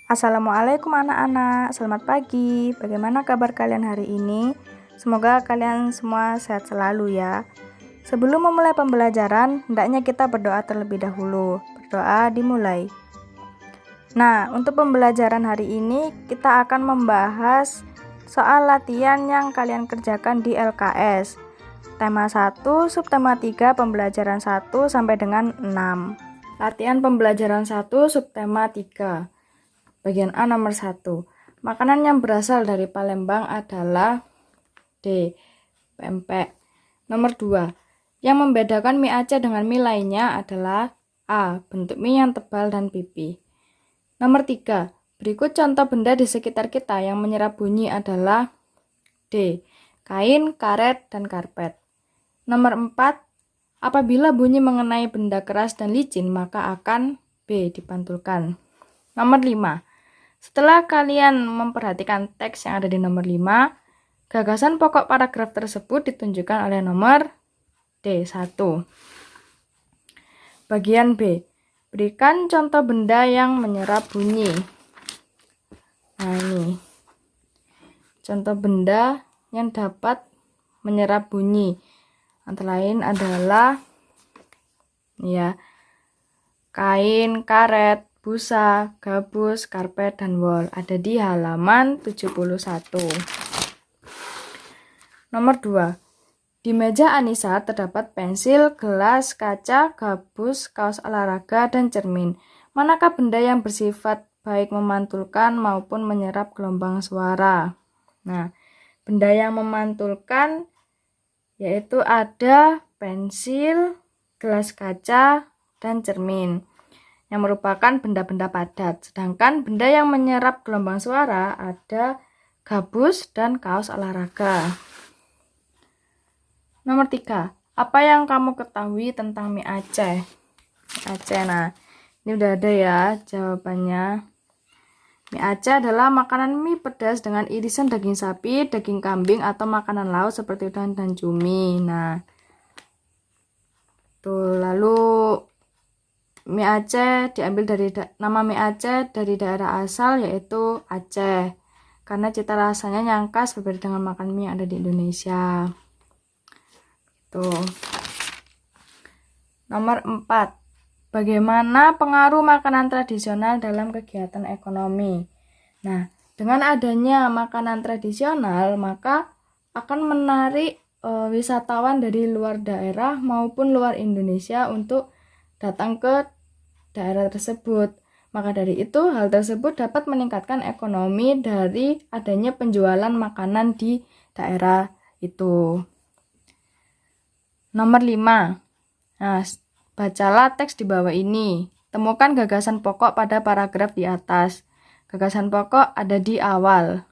Assalamualaikum anak-anak, selamat pagi. Bagaimana kabar kalian hari ini? Semoga kalian semua sehat selalu ya. Sebelum memulai pembelajaran, hendaknya kita berdoa terlebih dahulu. Berdoa dimulai. Nah, untuk pembelajaran hari ini kita akan membahas soal latihan yang kalian kerjakan di LKS. Tema 1, subtema 3, pembelajaran 1 sampai dengan 6. Latihan pembelajaran 1, subtema 3. Bagian A nomor 1. Makanan yang berasal dari Palembang adalah D. Pempek. Nomor 2. Yang membedakan mie Aceh dengan mie lainnya adalah A. Bentuk mie yang tebal dan pipi. Nomor 3. Berikut contoh benda di sekitar kita yang menyerap bunyi adalah D. Kain, karet, dan karpet. Nomor 4. Apabila bunyi mengenai benda keras dan licin, maka akan B. Dipantulkan. Nomor 5. Setelah kalian memperhatikan teks yang ada di nomor 5, gagasan pokok paragraf tersebut ditunjukkan oleh nomor D1. Bagian B. Berikan contoh benda yang menyerap bunyi. Nah, ini contoh benda yang dapat menyerap bunyi. Antara lain adalah kain, karet, busa, gabus, karpet, dan wol. Ada di halaman 71. Nomor 2. Di meja Anissa terdapat pensil, gelas, kaca, gabus, kaos olahraga, dan cermin. Manakah benda yang bersifat baik memantulkan maupun menyerap gelombang suara? Nah, benda yang memantulkan yaitu ada pensil, gelas kaca, dan cermin yang merupakan benda-benda padat. Sedangkan benda yang menyerap gelombang suara ada gabus dan kaos olahraga. Nomor 3. Apa yang kamu ketahui tentang mie Aceh? Mie Aceh, nah ini udah ada ya jawabannya. Mie Aceh adalah makanan mie pedas dengan irisan daging sapi, daging kambing, atau makanan laut seperti udang dan cumi. Nah, tuh lalu mie Aceh diambil dari nama mie Aceh dari daerah asal yaitu Aceh. Karena cita rasanya yang khas berbeda dengan makan mie yang ada di Indonesia. Tuh. Nomor 4. Bagaimana pengaruh makanan tradisional dalam kegiatan ekonomi? Nah, dengan adanya makanan tradisional, maka akan menarik wisatawan dari luar daerah maupun luar Indonesia untuk datang ke daerah tersebut. Maka dari itu, hal tersebut dapat meningkatkan ekonomi dari adanya penjualan makanan di daerah itu. Nomor 5. Nah, bacalah teks di bawah ini. Temukan gagasan pokok pada paragraf di atas. Gagasan pokok ada di awal.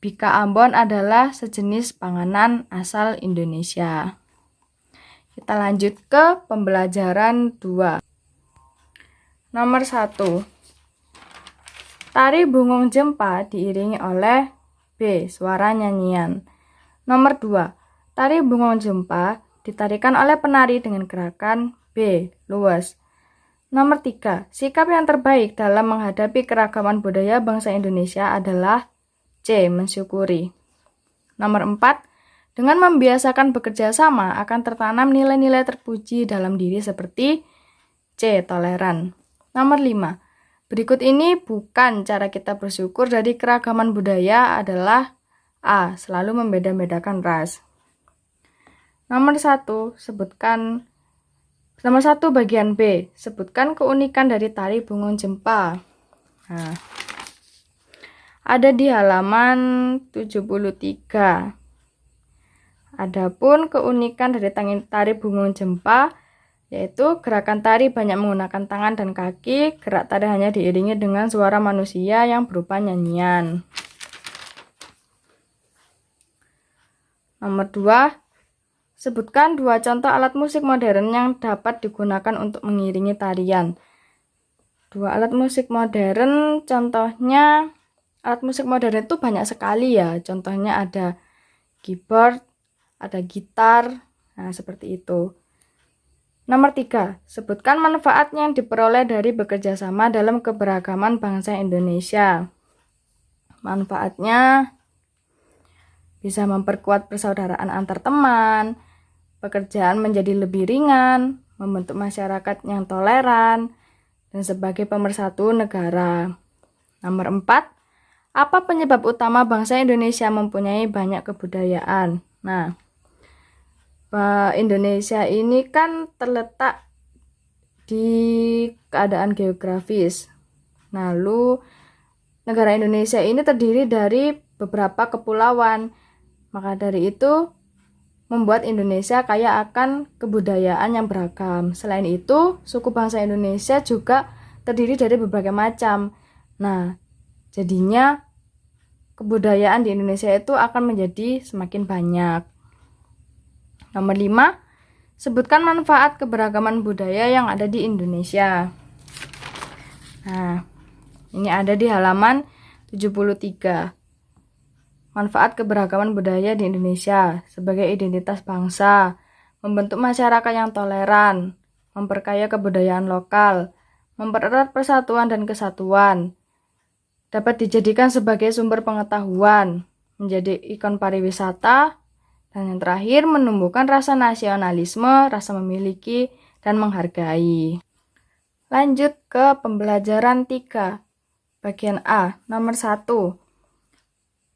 Bika Ambon adalah sejenis panganan asal Indonesia. Kita lanjut ke pembelajaran 2. Nomor 1. Tari Bungong Jempa diiringi oleh B. Suara nyanyian. Nomor 2. Tari Bungong Jempa ditarikan oleh penari dengan gerakan B. Luwes. Nomor 3. Sikap yang terbaik dalam menghadapi keragaman budaya bangsa Indonesia adalah C. Mensyukuri. Nomor 4. Dengan membiasakan bekerja sama akan tertanam nilai-nilai terpuji dalam diri seperti C. Toleran. Nomor 5. Berikut ini bukan cara kita bersyukur dari keragaman budaya adalah A. Selalu membeda-bedakan ras. Nomor 1, bagian B. Sebutkan keunikan dari tari Bungong Jempa. Nah, ada di halaman 73. Adapun keunikan dari tari Bungong Jempa yaitu gerakan tari banyak menggunakan tangan dan kaki. Gerak tari hanya diiringi dengan suara manusia yang berupa nyanyian. Nomor 2. Sebutkan 2 contoh alat musik modern yang dapat digunakan untuk mengiringi tarian. 2 alat musik modern, contohnya alat musik modern itu banyak sekali ya. Contohnya ada keyboard, ada gitar, nah seperti itu. Nomor 3, sebutkan manfaat yang diperoleh dari bekerja sama dalam keberagaman bangsa Indonesia. Manfaatnya bisa memperkuat persaudaraan antar teman, pekerjaan menjadi lebih ringan, membentuk masyarakat yang toleran, dan sebagai pemersatu negara. Nomor 4, apa penyebab utama bangsa Indonesia mempunyai banyak kebudayaan? Nah, Indonesia ini kan terletak di keadaan geografis. Lalu, negara Indonesia ini terdiri dari beberapa kepulauan. Maka dari itu, membuat Indonesia kaya akan kebudayaan yang beragam. Selain itu, suku bangsa Indonesia juga terdiri dari berbagai macam. Nah, jadinya kebudayaan di Indonesia itu akan menjadi semakin banyak. Nomor 5, sebutkan manfaat keberagaman budaya yang ada di Indonesia. Nah, ini ada di halaman 73. Manfaat keberagaman budaya di Indonesia sebagai identitas bangsa, membentuk masyarakat yang toleran, memperkaya kebudayaan lokal, mempererat persatuan dan kesatuan, dapat dijadikan sebagai sumber pengetahuan, menjadi ikon pariwisata, dan yang terakhir menumbuhkan rasa nasionalisme, rasa memiliki, dan menghargai. Lanjut ke pembelajaran 3. Bagian A, nomor 1.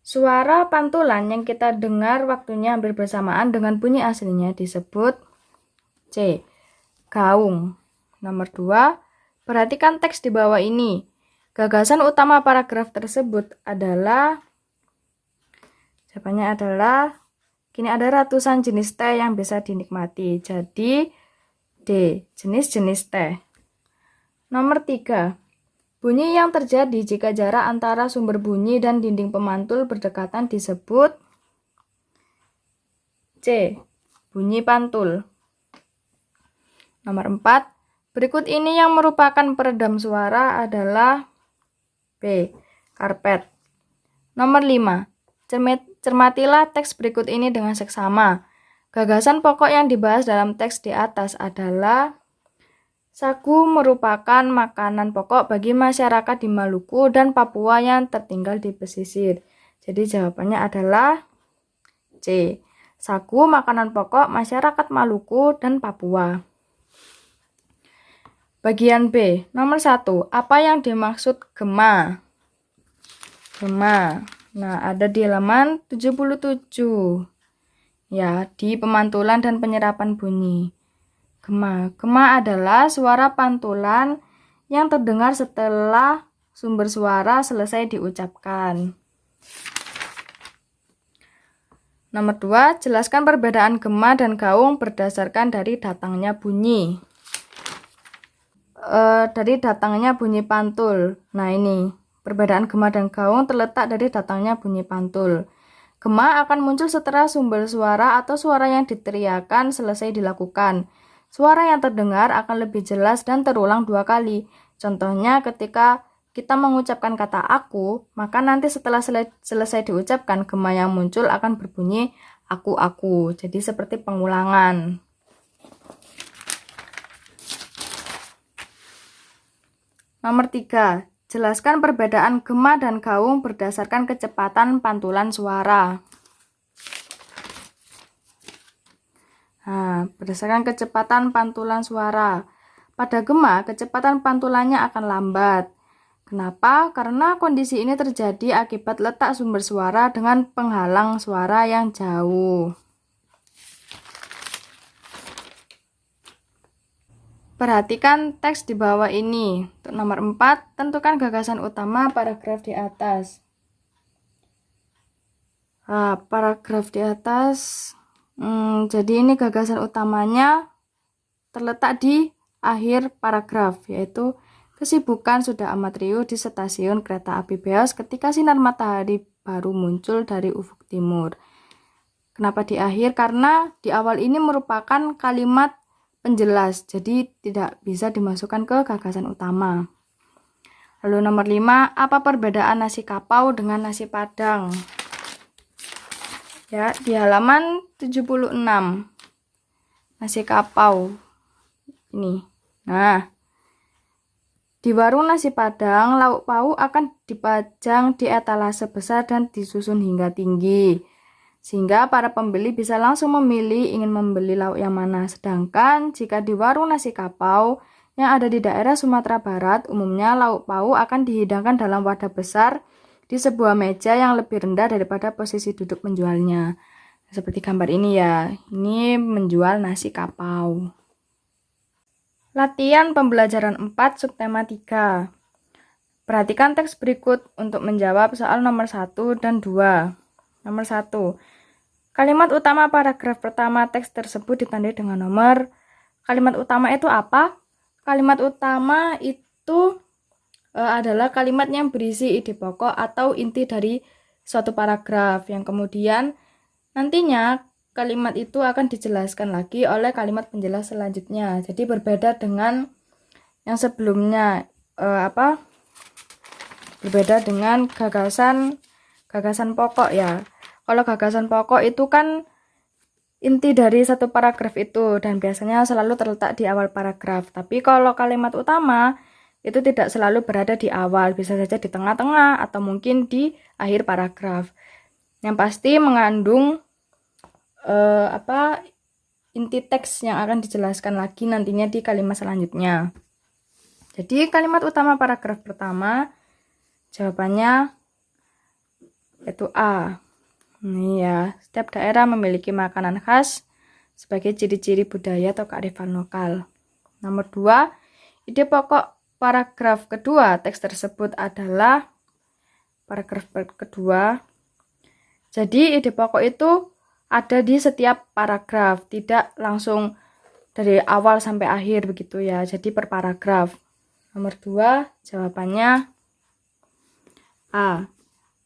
Suara pantulan yang kita dengar waktunya hampir bersamaan dengan bunyi aslinya disebut C. Gaung. Nomor 2. Perhatikan teks di bawah ini. Gagasan utama paragraf tersebut adalah jawabannya adalah kini ada ratusan jenis teh yang bisa dinikmati. Jadi D. Jenis-jenis teh. Nomor 3. Bunyi yang terjadi jika jarak antara sumber bunyi dan dinding pemantul berdekatan disebut C. Bunyi pantul. Nomor 4. Berikut ini yang merupakan peredam suara adalah B. Karpet. Nomor 5. Cermatilah teks berikut ini dengan seksama. Gagasan pokok yang dibahas dalam teks di atas adalah sagu merupakan makanan pokok bagi masyarakat di Maluku dan Papua yang tertinggal di pesisir. Jadi jawabannya adalah C. Sagu makanan pokok masyarakat Maluku dan Papua. Bagian B, nomor 1. Apa yang dimaksud gema? Gema. Nah, ada di halaman 77. Ya, di pemantulan dan penyerapan bunyi. Gema. Gema adalah suara pantulan yang terdengar setelah sumber suara selesai diucapkan. Nomor 2, jelaskan perbedaan gema dan gaung berdasarkan dari datangnya bunyi. Dari datangnya bunyi pantul. Nah, ini perbedaan gema dan gaung terletak dari datangnya bunyi pantul. Gema akan muncul setelah sumber suara atau suara yang diteriakan selesai dilakukan. Suara yang terdengar akan lebih jelas dan terulang 2 kali. Contohnya ketika kita mengucapkan kata aku, maka nanti setelah selesai diucapkan, gema yang muncul akan berbunyi aku. Jadi seperti pengulangan. Nomor 3. Jelaskan perbedaan gema dan gaung berdasarkan kecepatan pantulan suara. Nah, berdasarkan kecepatan pantulan suara. Pada gema, kecepatan pantulannya akan lambat. Kenapa? Karena kondisi ini terjadi akibat letak sumber suara dengan penghalang suara yang jauh. Perhatikan teks di bawah ini. Untuk nomor 4, tentukan gagasan utama paragraf di atas. Paragraf di atas, jadi ini gagasan utamanya terletak di akhir paragraf, yaitu kesibukan sudah amat riuh di stasiun kereta api Beos ketika sinar matahari baru muncul dari ufuk timur. Kenapa di akhir? Karena di awal ini merupakan kalimat penjelas, jadi tidak bisa dimasukkan ke gagasan utama. Lalu nomor 5, apa perbedaan nasi kapau dengan nasi padang? Ya, di halaman 76. Nasi kapau. Ini. Nah, di warung nasi Padang, lauk pauk akan dipajang di etalase besar dan disusun hingga tinggi, sehingga para pembeli bisa langsung memilih ingin membeli lauk yang mana. Sedangkan jika di warung nasi kapau yang ada di daerah Sumatera Barat, umumnya lauk pauk akan dihidangkan dalam wadah besar di sebuah meja yang lebih rendah daripada posisi duduk penjualnya. Seperti gambar ini ya, ini menjual nasi kapau. Latihan pembelajaran 4 subtema 3. Perhatikan teks berikut untuk menjawab soal nomor 1 dan 2. Nomor 1. Kalimat utama paragraf pertama teks tersebut ditandai dengan nomor. Kalimat utama itu apa? Kalimat utama itu adalah kalimat yang berisi ide pokok atau inti dari suatu paragraf yang kemudian nantinya kalimat itu akan dijelaskan lagi oleh kalimat penjelas selanjutnya. Jadi berbeda dengan yang sebelumnya, berbeda dengan gagasan pokok ya. Kalau gagasan pokok itu kan inti dari satu paragraf itu dan biasanya selalu terletak di awal paragraf. Tapi kalau kalimat utama itu tidak selalu berada di awal, bisa saja di tengah-tengah atau mungkin di akhir paragraf. Yang pasti mengandung inti teks yang akan dijelaskan lagi nantinya di kalimat selanjutnya. Jadi kalimat utama paragraf pertama jawabannya yaitu A. Ini ya, setiap daerah memiliki makanan khas sebagai ciri-ciri budaya atau kearifan lokal. Nomor 2, ide pokok paragraf kedua teks tersebut adalah paragraf kedua. Jadi ide pokok itu ada di setiap paragraf, tidak langsung dari awal sampai akhir begitu ya. Jadi per paragraf. Nomor 2, jawabannya A.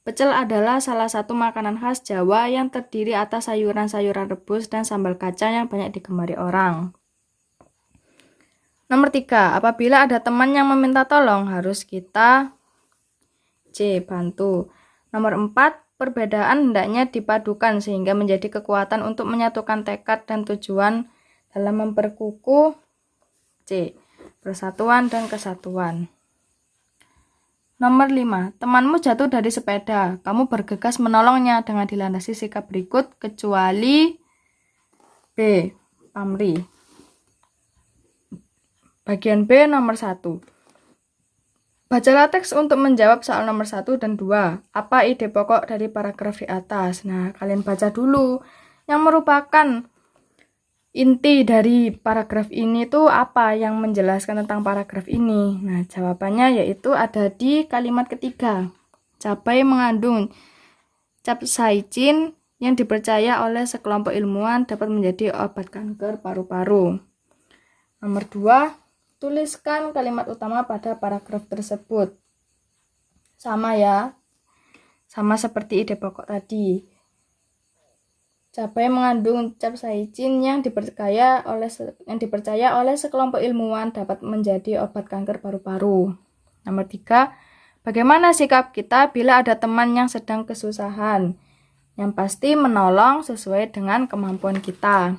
Pecel adalah salah satu makanan khas Jawa yang terdiri atas sayuran-sayuran rebus dan sambal kacang yang banyak digemari orang. Nomor 3, apabila ada teman yang meminta tolong, harus kita C. Bantu. Nomor 4, perbedaan hendaknya dipadukan sehingga menjadi kekuatan untuk menyatukan tekad dan tujuan dalam memperkukuh C. Persatuan dan kesatuan. Nomor 5, temanmu jatuh dari sepeda. Kamu bergegas menolongnya dengan dilandasi sikap berikut kecuali B. Pamrih. Bagian B nomor 1. Bacalah teks untuk menjawab soal nomor 1 dan 2. Apa ide pokok dari paragraf di atas? Nah, kalian baca dulu. Yang merupakan inti dari paragraf ini tuh apa yang menjelaskan tentang paragraf ini? Nah, jawabannya yaitu ada di kalimat ketiga. Cabai mengandung capsaicin yang dipercaya oleh sekelompok ilmuwan dapat menjadi obat kanker paru-paru. Nomor 2, tuliskan kalimat utama pada paragraf tersebut. Sama ya, sama seperti ide pokok tadi. Cabai mengandung capsaicin yang dipercaya oleh sekelompok ilmuwan dapat menjadi obat kanker paru-paru. Nomor 3, bagaimana sikap kita bila ada teman yang sedang kesusahan? Yang pasti menolong sesuai dengan kemampuan kita.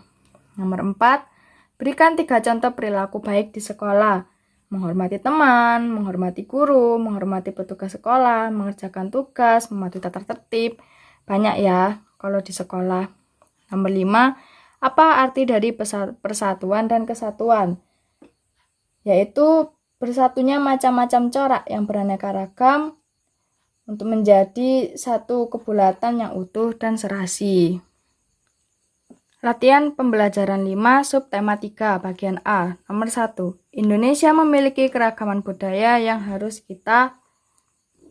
Nomor 4, berikan 3 contoh perilaku baik di sekolah. Menghormati teman, menghormati guru, menghormati petugas sekolah, mengerjakan tugas, mematuhi tata tertib. Banyak ya kalau di sekolah. Nomor 5, apa arti dari persatuan dan kesatuan? Yaitu bersatunya macam-macam corak yang beraneka ragam untuk menjadi satu kebulatan yang utuh dan serasi. Latihan pembelajaran 5 subtema 3 bagian A. Nomor 1, Indonesia memiliki keragaman budaya yang harus kita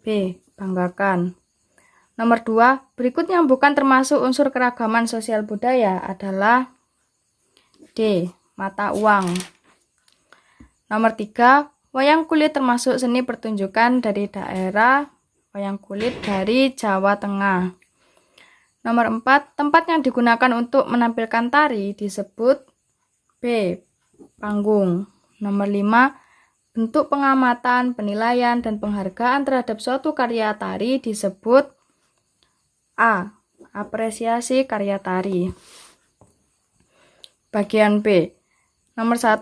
B. banggakan. Nomor 2, berikut yang bukan termasuk unsur keragaman sosial budaya adalah D. Mata uang. Nomor 3, wayang kulit termasuk seni pertunjukan dari daerah wayang kulit dari Jawa Tengah. Nomor 4, tempat yang digunakan untuk menampilkan tari disebut B. Panggung. Nomor 5, bentuk pengamatan, penilaian, dan penghargaan terhadap suatu karya tari disebut A. Apresiasi karya tari. Bagian B. Nomor 1.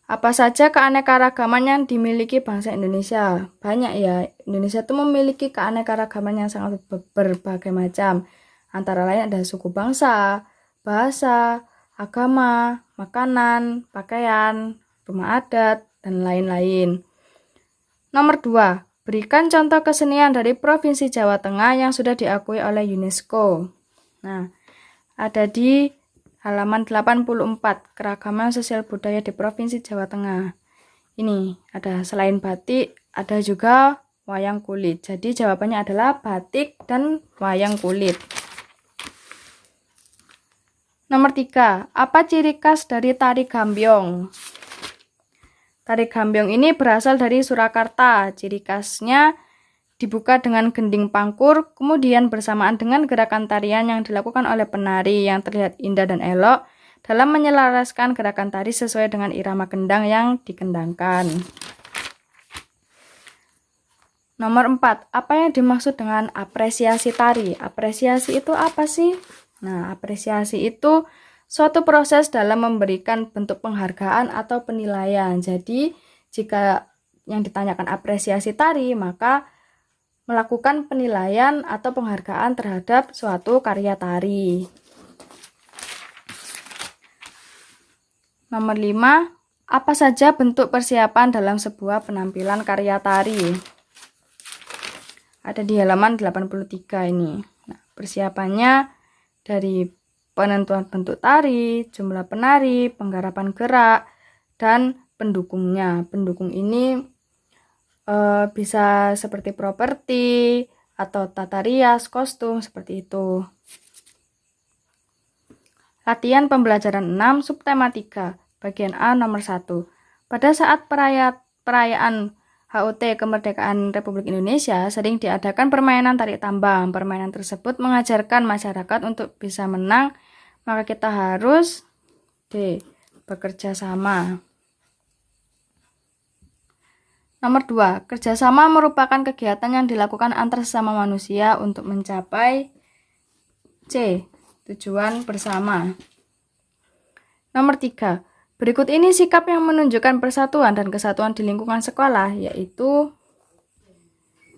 Apa saja keanekaragaman yang dimiliki bangsa Indonesia? Banyak ya, Indonesia itu memiliki keanekaragaman yang sangat berbagai macam. Antara lain ada suku bangsa, bahasa, agama, makanan, pakaian, rumah adat, dan lain-lain. Nomor 2, berikan contoh kesenian dari Provinsi Jawa Tengah yang sudah diakui oleh UNESCO. Nah, ada di halaman 84, keragaman sosial budaya di Provinsi Jawa Tengah. Ini ada selain batik, ada juga wayang kulit. Jadi jawabannya adalah batik dan wayang kulit. Nomor 3, apa ciri khas dari tari gambyong? Tari gambyong ini berasal dari Surakarta. Ciri khasnya dibuka dengan gending pangkur, kemudian bersamaan dengan gerakan tarian yang dilakukan oleh penari yang terlihat indah dan elok dalam menyelaraskan gerakan tari sesuai dengan irama gendang yang dikendangkan. Nomor 4, apa yang dimaksud dengan apresiasi tari? Apresiasi itu apa sih? Nah, apresiasi itu suatu proses dalam memberikan bentuk penghargaan atau penilaian. Jadi, jika yang ditanyakan apresiasi tari, maka melakukan penilaian atau penghargaan terhadap suatu karya tari. Nomor 5, apa saja bentuk persiapan dalam sebuah penampilan karya tari? Ada di halaman 83 ini. Nah, persiapannya dari penentuan bentuk tari, jumlah penari, penggarapan gerak, dan pendukungnya. Pendukung ini bisa seperti properti atau tata rias, kostum, seperti itu. Latihan pembelajaran 6, subtema 3, bagian A nomor 1. Pada saat perayaan HUT Kemerdekaan Republik Indonesia, sering diadakan permainan tarik tambang. Permainan tersebut mengajarkan masyarakat untuk bisa menang, maka kita harus D, bekerja sama. Nomor 2, kerjasama merupakan kegiatan yang dilakukan antar sesama manusia untuk mencapai C, tujuan bersama. Nomor 3, berikut ini sikap yang menunjukkan persatuan dan kesatuan di lingkungan sekolah, yaitu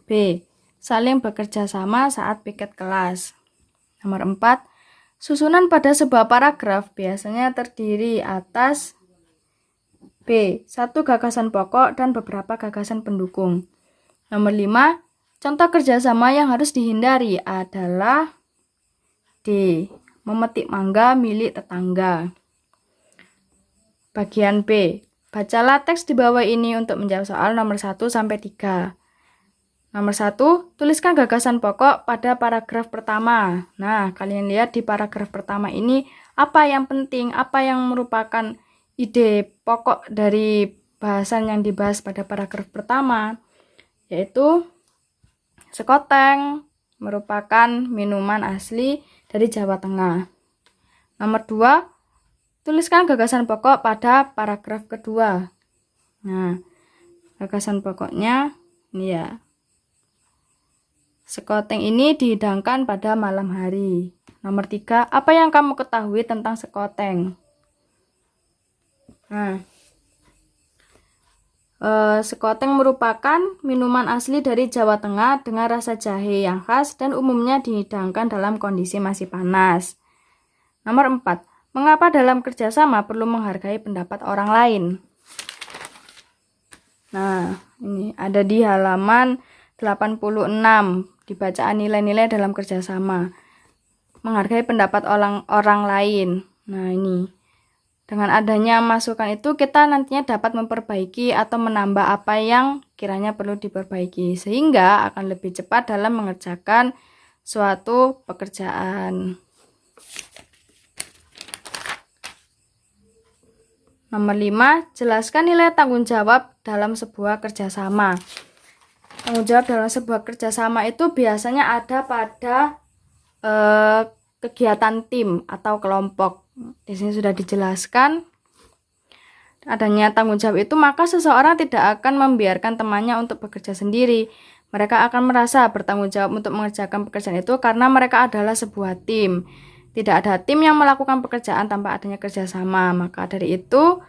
B, saling bekerja sama saat piket kelas. Nomor 4, susunan pada sebuah paragraf biasanya terdiri atas B, satu gagasan pokok dan beberapa gagasan pendukung. Nomor 5, contoh kerjasama yang harus dihindari adalah D, memetik mangga milik tetangga. Bagian B, bacalah teks di bawah ini untuk menjawab soal nomor 1-3. Nomor 1, tuliskan gagasan pokok pada paragraf pertama. Nah, kalian lihat di paragraf pertama ini apa yang penting, apa yang merupakan ide pokok dari bahasan yang dibahas pada paragraf pertama, yaitu sekoteng merupakan minuman asli dari Jawa Tengah. Nomor 2, tuliskan gagasan pokok pada paragraf kedua. Nah, gagasan pokoknya ini ya. Sekoteng ini dihidangkan pada malam hari. Nomor 3, apa yang kamu ketahui tentang sekoteng? Nah, sekoteng merupakan minuman asli dari Jawa Tengah dengan rasa jahe yang khas dan umumnya dihidangkan dalam kondisi masih panas. Nomor 4, mengapa dalam kerjasama perlu menghargai pendapat orang lain? Nah, ini ada di halaman 86, dibacaan nilai-nilai dalam kerjasama. Menghargai pendapat orang lain. Nah, ini. Dengan adanya masukan itu, kita nantinya dapat memperbaiki atau menambah apa yang kiranya perlu diperbaiki, sehingga akan lebih cepat dalam mengerjakan suatu pekerjaan. Nomor 5, jelaskan nilai tanggung jawab dalam sebuah kerjasama. Tanggung jawab dalam sebuah kerjasama itu biasanya ada pada kegiatan tim atau kelompok. Di sini sudah dijelaskan adanya tanggung jawab itu, maka seseorang tidak akan membiarkan temannya untuk bekerja sendiri. Mereka akan merasa bertanggung jawab untuk mengerjakan pekerjaan itu karena mereka adalah sebuah tim. Tidak ada tim yang melakukan pekerjaan tanpa adanya kerjasama. Maka dari itu,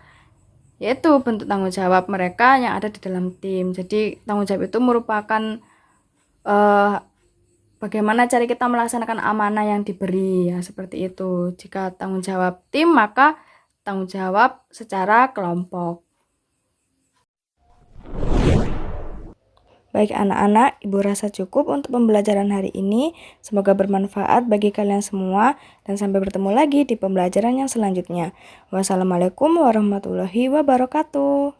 yaitu bentuk tanggung jawab mereka yang ada di dalam tim. Jadi tanggung jawab itu merupakan bagaimana cara kita melaksanakan amanah yang diberi, ya seperti itu. Jika tanggung jawab tim, maka tanggung jawab secara kelompok. Baik anak-anak, Ibu rasa cukup untuk pembelajaran hari ini. Semoga bermanfaat bagi kalian semua dan sampai bertemu lagi di pembelajaran yang selanjutnya. Wassalamualaikum warahmatullahi wabarakatuh.